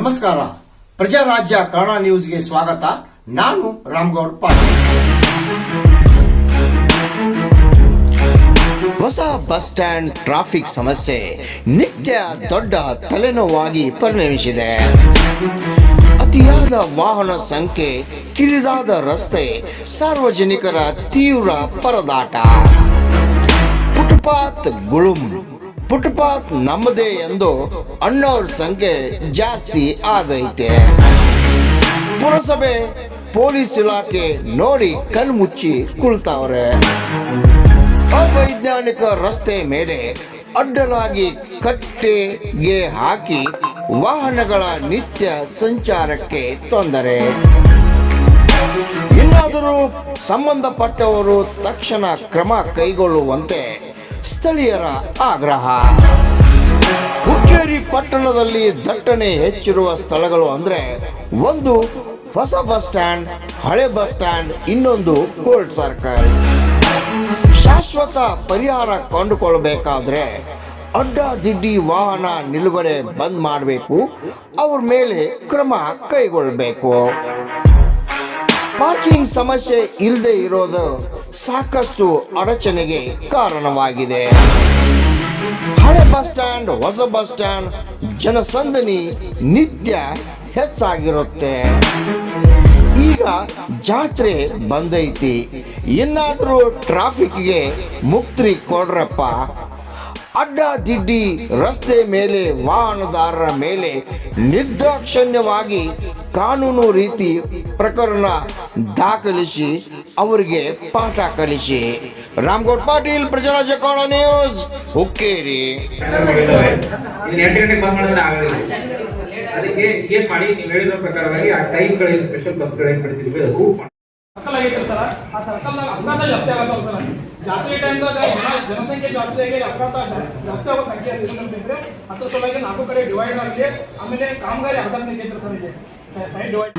ನಮಸ್ಕಾರ. ಪ್ರಜಾರಾಜ್ಯ ಕನ್ನಡ ನ್ಯೂಸ್ಗೆ ಸ್ವಾಗತ. ನಾನು ರಾಮಗೌಡ ಪಾಟೀಲ್. ಹೊಸ ಬಸ್ ಸ್ಟ್ಯಾಂಡ್ ಟ್ರಾಫಿಕ್ ಸಮಸ್ಯೆ ನಿತ್ಯ ದೊಡ್ಡ ತಲೆನೋವಾಗಿ ಪರಿಣಮಿಸಿದೆ. ಅತಿಯಾದ ವಾಹನ ಸಂಖ್ಯೆ, ಕಿರಿದಾದ ರಸ್ತೆ, ಸಾರ್ವಜನಿಕರ ತೀವ್ರ ಪರದಾಟ. ಫುಟ್ಪಾತ್ ಗುಳುಂ. ಫುಟ್ಪಾತ್ ನಮ್ಮದೇ ಎಂದು ಅನ್ನೋರ ಸಂಖ್ಯೆ ಜಾಸ್ತಿ ಆಗೈತೆ. ಪುರಸಭೆ ಪೊಲೀಸ್ ಇಲಾಖೆ ನೋಡಿ ಕಣ್ಮುಚ್ಚಿ ಕುಳ್ತಾವ್ರೆ. ಅವೈಜ್ಞಾನಿಕ ರಸ್ತೆ ಮೇಲೆ ಅಡ್ಡಲಾಗಿ ಕಟ್ಟೆಗೆ ಹಾಕಿ ವಾಹನಗಳ ನಿತ್ಯ ಸಂಚಾರಕ್ಕೆ ತೊಂದರೆ. ಇನ್ನಾದರೂ ಸಂಬಂಧಪಟ್ಟವರು ತಕ್ಷಣ ಕ್ರಮ ಕೈಗೊಳ್ಳುವಂತೆ ಸ್ಥಳೀಯರ ಆಗ್ರಹ. ಹುಕ್ಕೇರಿ ಪಟ್ಟಣದಲ್ಲಿ ದಟ್ಟಣೆ ಹೆಚ್ಚಿರುವ ಸ್ಥಳಗಳು ಅಂದ್ರೆ ಒಂದು ಹೊಸ ಬಸ್ ಸ್ಟ್ಯಾಂಡ್, ಹಳೆ ಬಸ್ ಸ್ಟ್ಯಾಂಡ್, ಇನ್ನೊಂದು ಕೋರ್ಟ್ ಸರ್ಕಲ್. ಶಾಶ್ವತ ಪರಿಹಾರ ಕಂಡುಕೊಳ್ಳಬೇಕಾದ್ರೆ ಅಡ್ಡಾದಿಡ್ಡಿ ವಾಹನ ನಿಲುಗಡೆ ಬಂದ್ ಮಾಡಬೇಕು, ಅವ್ರ ಮೇಲೆ ಕ್ರಮ ಕೈಗೊಳ್ಳಬೇಕು. ಪಾರ್ಕಿಂಗ್ ಸಮಸ್ಯೆ ಇಲ್ಲದೆ ಇರೋದು ಸಾಕಷ್ಟು ಅಡಚಣೆಗೆ ಕಾರಣವಾಗಿದೆ. ಹಳೆ ಬಸ್ ಸ್ಟ್ಯಾಂಡ್, ಹೊಸ ಬಸ್ ಸ್ಟ್ಯಾಂಡ್ ಜನಸಂದಣಿ ನಿತ್ಯ ಹೆಚ್ಚಾಗಿರುತ್ತೆ. ಈಗ ಜಾತ್ರೆ ಬಂದೈತಿ, ಇನ್ನಾದರೂ ಟ್ರಾಫಿಕ್ಗೆ ಮುಕ್ತಿ ಕೊಡ್ರಪ್ಪ. ಅಡ್ಡಾದಿಡ್ಡಿ ರಸ್ತೆ ಮೇಲೆ ವಾಹನದಾರರ ಮೇಲೆ ನಿರ್ದಾಕ್ಷಿಣ್ಯವಾಗಿ ಕಾನೂನು ರೀತಿ ಪ್ರಕರಣ ದಾಖಲಿಸಿ ಅವರಿಗೆ ಪಾಠ ಕಲಿಸಿ. ರಾಮಗೌಡ ಪಾಟೀಲ್, ಪ್ರಜಾರಾಜ್ಯ ಕನ್ನಡ ನ್ಯೂಸ್, ಹುಕ್ಕೇರಿ. ಅದಕ್ಕೆ ಏನ್ ಮಾಡಿ ನೀವು ಹೇಳಿರೋ ಪ್ರಕಾರವಾಗಿ ಆ ಟೈಮ್ಗಳಲ್ಲಿ ಸ್ಪೆಷಲ್ ಬಸ್ಗಳೇನು ಪಡಿತಿದ್ವಿ ಅದು ಸರ್ಕಲ್ ಆಗೈತೆ ಸರ್. ಆ ಸರ್ಕಲ್ನಾಗ ಅಪಘಾತ ಜಾಸ್ತಿ ಆಗತ್ತವ ಸರ್. ಜಾತ್ರೆ ಟೈಮ್ದಾಗ ಜನಸಂಖ್ಯೆ ಜಾಸ್ತಿ ಆಗಿ ಅಪಘಾತ ಜಾಸ್ತಿ ಆಗೋ ಸಂಖ್ಯೆ ಇದ್ರೆ ಅದ್ರ ಸಲುವಾಗಿ 4 ಕಡೆ ಡಿವೈಡ್ ಆಗಿ ಆಮೇಲೆ ಕಾಮಗಾರಿ ಅರ್ಧ ನಿಂತೈತ್ರಿ ಸರ್. ಇಲ್ಲಿ ಸೈಡ್ ಡಿವೈಡ್